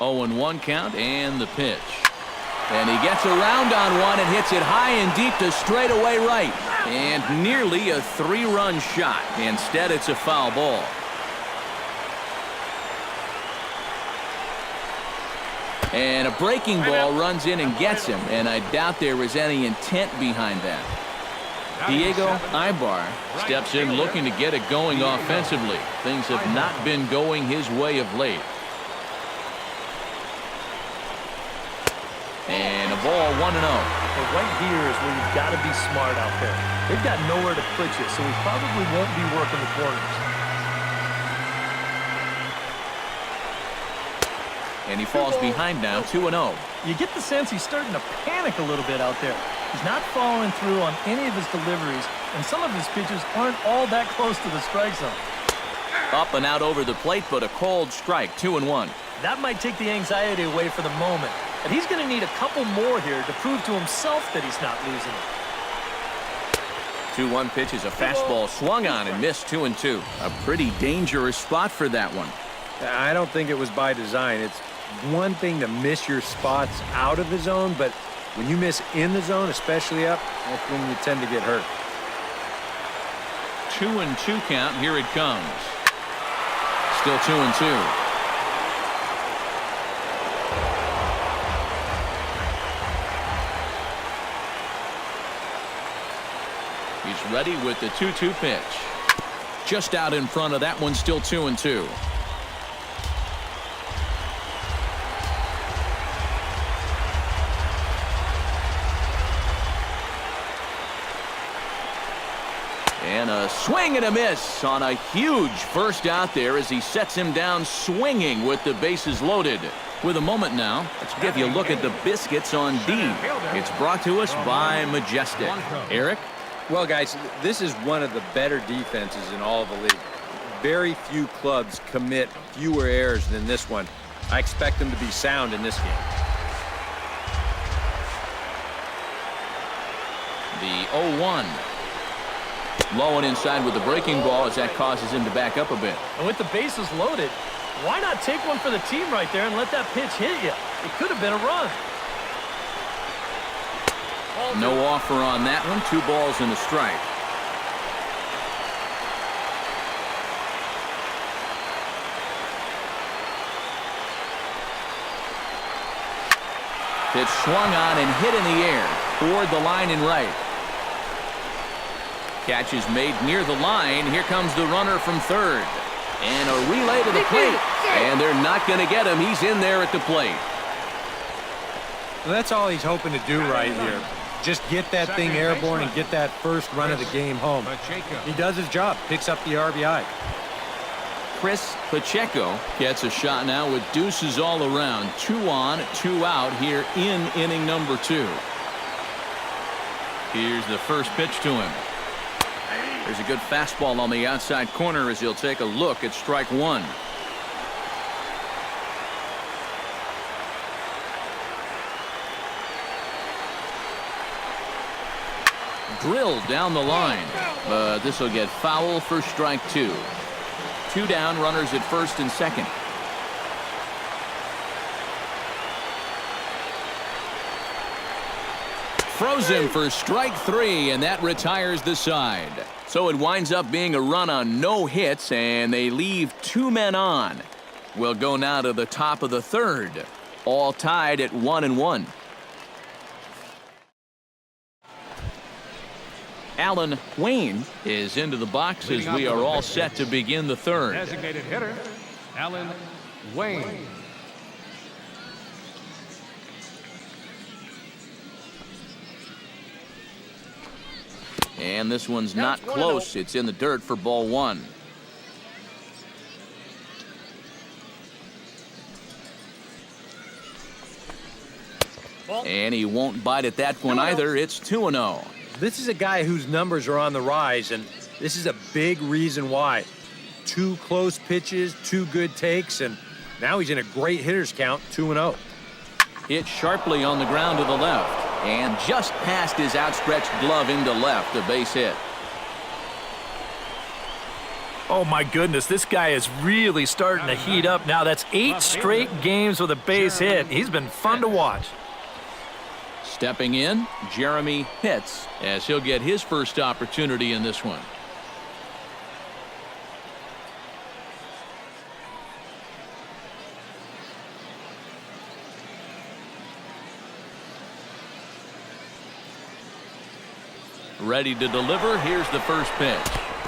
0-1 count and the pitch. And he gets around on one and hits it high and deep to straightaway right. And nearly a 3-run shot. Instead, it's a foul ball. And a breaking ball runs in and gets him. And I doubt there was any intent behind that. Diego Ibar steps in looking to get it going offensively. Things have not been going his way of late. And a ball 1-0. Well, right here is where you've got to be smart out there. They've got nowhere to put you, so he probably won't be working the corners. And he falls behind now, 2-0. You get the sense he's starting to panic a little bit out there. He's not following through on any of his deliveries, and some of his pitches aren't all that close to the strike zone. Up and out over the plate, but a cold strike, 2-1. That might take the anxiety away for the moment, but he's going to need a couple more here to prove to himself that he's not losing it. 2-1 pitch is a fastball swung on and missed, 2-2. A pretty dangerous spot for that one. I don't think it was by design. It's one thing to miss your spots out of the zone, but when you miss in the zone, especially up, that's when you tend to get hurt. 2-2 count. Here it comes. Still 2-2. He's ready with the 2-2 pitch. Just out in front of that one, still 2-2. And a swing and a miss on a huge first out there as he sets him down swinging with the bases loaded. With a moment now, let's give you a look at the biscuits on D. It's brought to us by Majestic. Eric? Well, guys, this is one of the better defenses in all of the league. Very few clubs commit fewer errors than this one. I expect them to be sound in this game. The 0-1. Low and inside with the breaking ball as that causes him to back up a bit. And with the bases loaded, why not take one for the team right there and let that pitch hit you? It could have been a run. No offer on that one. 2 balls and a strike. Pitch swung on and hit in the air toward the line and right. Catch is made near the line. Here comes the runner from third. And a relay to the plate. And they're not going to get him. He's in there at the plate. Well, that's all he's hoping to do right here. Just get that thing airborne and get that first run of the game home. He does his job, picks up the RBI. Chris Pacheco gets a shot now with deuces all around. 2 on, 2 out here in inning number 2. Here's the first pitch to him. There's a good fastball on the outside corner as he'll take a look at strike 1. Drilled down the line, but this will get foul for strike 2. 2 down, runners at first and second. Throws him for strike 3, and that retires the side. So it winds up being a run on no hits, and they leave 2 men on. We'll go now to the top of the third, all tied at 1-1. Alan Wayne is into the box as we are all set to begin the third. Designated hitter, Alan Wayne. And this one's not close. It's in the dirt for ball 1. And he won't bite at that one either. It's 2-0. This is a guy whose numbers are on the rise, and this is a big reason why. 2 close pitches, 2 good takes, and now he's in a great hitter's count, 2-0. Hit sharply on the ground to the left, and just past his outstretched glove into left, a base hit. Oh, my goodness, this guy is really starting to heat up now. That's 8 straight games with a base hit. He's been fun to watch. Stepping in, Jeremy Pitts, as he'll get his first opportunity in this one. Ready to deliver. Here's the first pitch.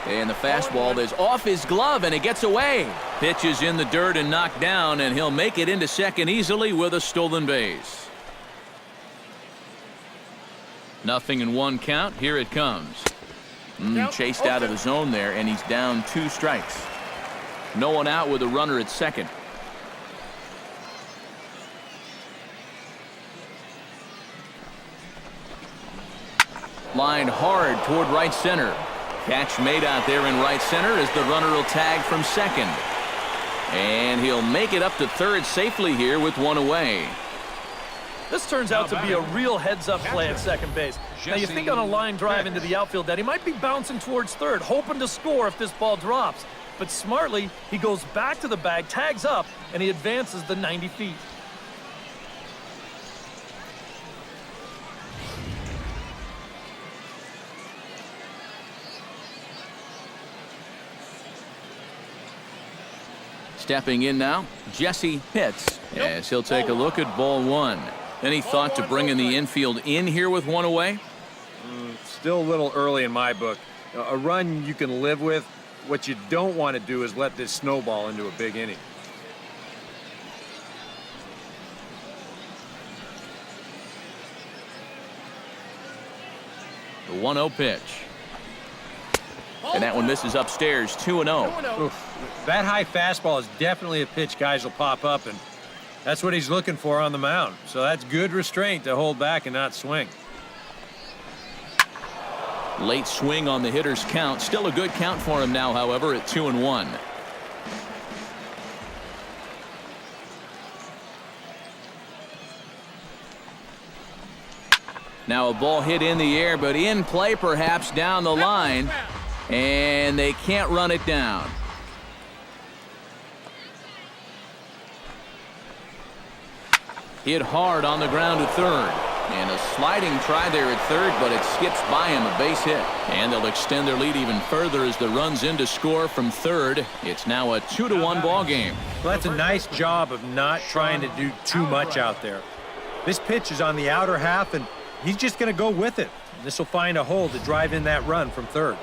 And the fastball is off his glove, and it gets away. Pitch is in the dirt and knocked down, and he'll make it into second easily with a stolen base. 0-1 count. Here it comes. Chased out of the zone there, and he's down 2 strikes. No one out with a runner at second. Line hard toward right center. Catch made out there in right center as the runner will tag from second. And he'll make it up to third safely here with 1 away. This turns out to be a real heads-up play at second base. Now, you think on a line drive into the outfield that he might be bouncing towards third, hoping to score if this ball drops. But smartly, he goes back to the bag, tags up, and he advances the 90 feet. Stepping in now, Jesse Pitts, as he'll take a look at ball 1. Any thought to bringing the infield in here with 1 away? Still a little early in my book. A run you can live with. What you don't want to do is let this snowball into a big inning. The 1-0 pitch. And that one misses upstairs, 2-0. Oof. That high fastball is definitely a pitch guys will pop up, and that's what he's looking for on the mound. So that's good restraint to hold back and not swing. Late swing on the hitter's count. Still a good count for him now, however, at 2-1. Now a ball hit in the air, but in play perhaps down the line. And they can't run it down. Hit hard on the ground to third. And a sliding try there at third, but it skips by him, a base hit. And they'll extend their lead even further as the run's in to score from third. It's now a 2-1 ball game. Well, that's a nice job of not trying to do too much out there. This pitch is on the outer half, and he's just going to go with it. This will find a hole to drive in that run from third.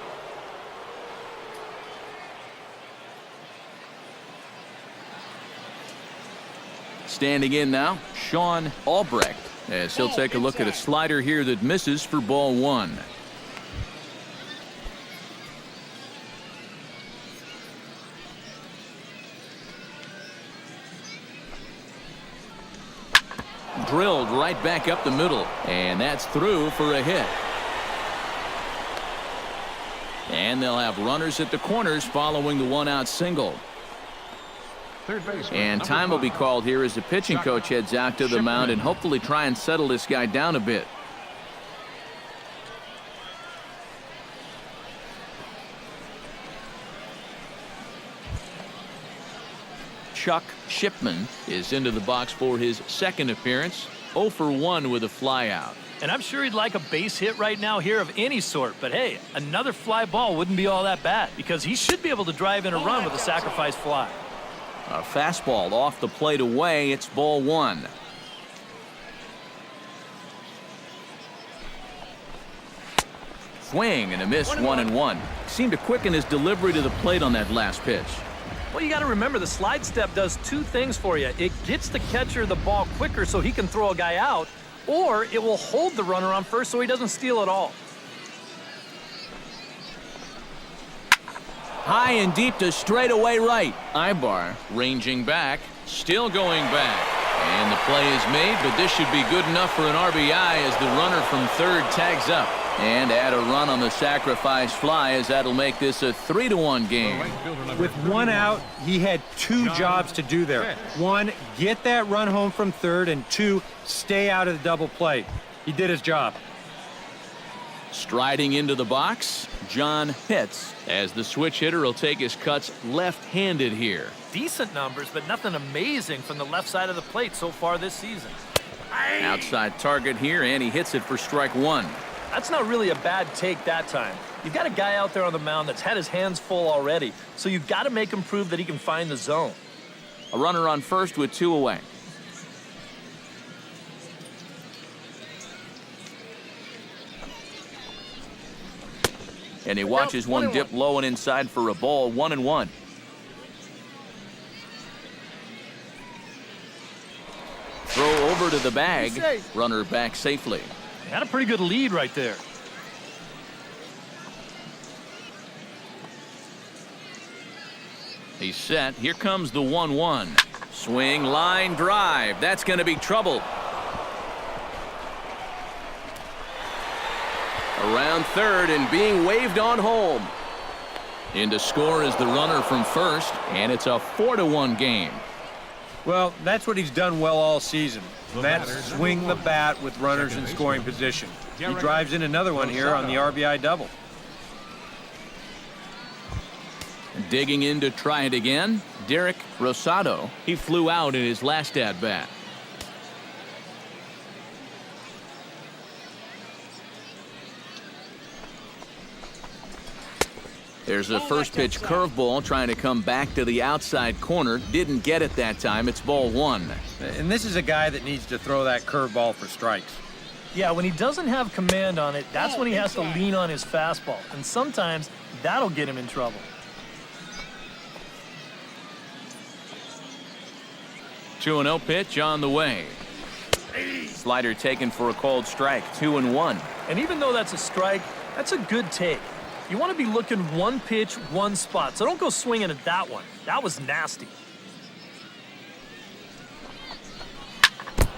Standing in now, Sean Albrecht, as he'll take a look at a slider here that misses for ball 1. Drilled right back up the middle, and that's through for a hit. And they'll have runners at the corners following the 1-out single. And time will be called here as the pitching coach heads out to the mound and hopefully try and settle this guy down a bit. Chuck Shipman is into the box for his second appearance. 0 for 1 with a flyout. And I'm sure he'd like a base hit right now here of any sort. But hey, another fly ball wouldn't be all that bad because he should be able to drive in a run with a sacrifice fly. A fastball off the plate away. It's ball 1. Swing and a miss, 1-1. Seemed to quicken his delivery to the plate on that last pitch. Well, you got to remember the slide step does 2 things for you. It gets the catcher the ball quicker so he can throw a guy out, or it will hold the runner on first so he doesn't steal at all. High and deep to straightaway right. Ibar ranging back, still going back. And the play is made, but this should be good enough for an RBI as the runner from third tags up. And add a run on the sacrifice fly as that'll make this a 3-1 game. With 1 out, he had 2 jobs to do there. 1, get that run home from third, and 2, stay out of the double play. He did his job. Striding into the box, John Hitz, as the switch hitter will take his cuts left-handed here. Decent numbers, but nothing amazing from the left side of the plate so far this season. Outside target here, and he hits it for strike one. That's not really a bad take that time. You've got a guy out there on the mound that's had his hands full already, so you've got to make him prove that he can find the zone. A runner on first with 2 away. And he watches one dip low and inside for a ball, 1-1. Throw over to the bag. Runner back safely. Had a pretty good lead right there. He's set. Here comes the 1-1. Swing, line, drive. That's going to be trouble. Around third and being waved on home. In to score is the runner from first, and it's a 4-1 game. Well, that's what he's done well all season. That's swing the bat with runners in scoring position. He drives in another one here on the RBI double. Digging in to try it again, Derek Rosado. He flew out in his last at-bat. There's a first pitch curveball trying to come back to the outside corner. Didn't get it that time. It's ball one. And this is a guy that needs to throw that curveball for strikes. Yeah, when he doesn't have command on it, that's when he has to lean on his fastball. And sometimes that'll get him in trouble. Two 2-0 pitch on the way. Slider taken for a called strike. 2-1. And even though that's a strike, that's a good take. You want to be looking one pitch, one spot. So don't go swinging at that one. That was nasty.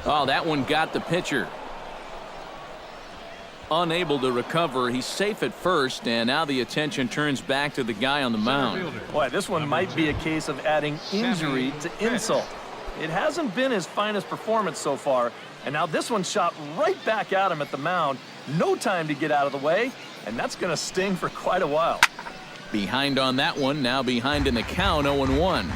Oh, that one got the pitcher. Unable to recover. He's safe at first, and now the attention turns back to the guy on the mound. Boy, this one might be a case of adding injury to insult. It hasn't been his finest performance so far, and now this one shot right back at him at the mound. No time to get out of the way, and that's going to sting for quite a while. Behind on that one, now behind in the count, 0-1.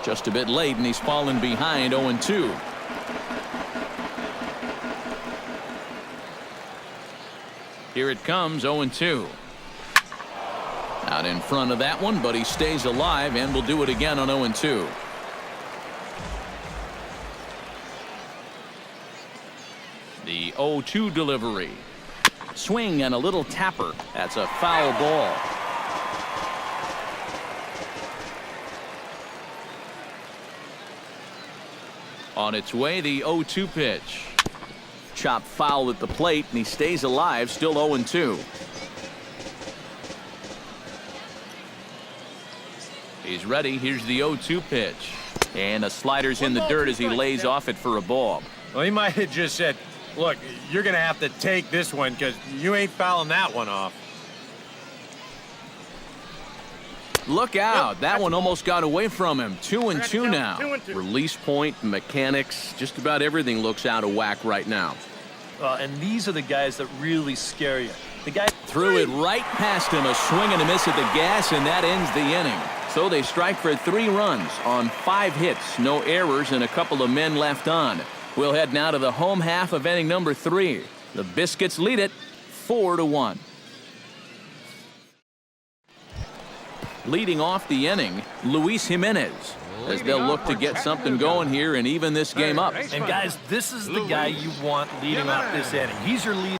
Just a bit late, and he's fallen behind, 0-2. Here it comes, 0-2. Out in front of that one, but he stays alive and will do it again on 0-2. The 0-2 delivery. Swing and a little tapper. That's a foul ball. On its way, the 0-2 pitch. Chop foul at the plate, and he stays alive, still 0-2. He's ready. Here's the 0-2 pitch. And a slider's in the dirt as he lays off it for a ball. Well, he might have just said, look, you're going to have to take this one because you ain't fouling that one off. Look out. That one almost got away from him. 2-2 now. Release point, mechanics, just about everything looks out of whack right now. And these are the guys that really scare you. The guy threw it right past him. A swing and a miss at the gas, and that ends the inning. So they strike for 3 runs on 5 hits, no errors, and a couple of men left on. We'll head now to the home half of inning number 3. The Biscuits lead it 4-1. Leading off the inning, Luis Jimenez, as they'll look to get something going here and even this game up. And guys, this is the guy you want leading off this inning. He's your lead.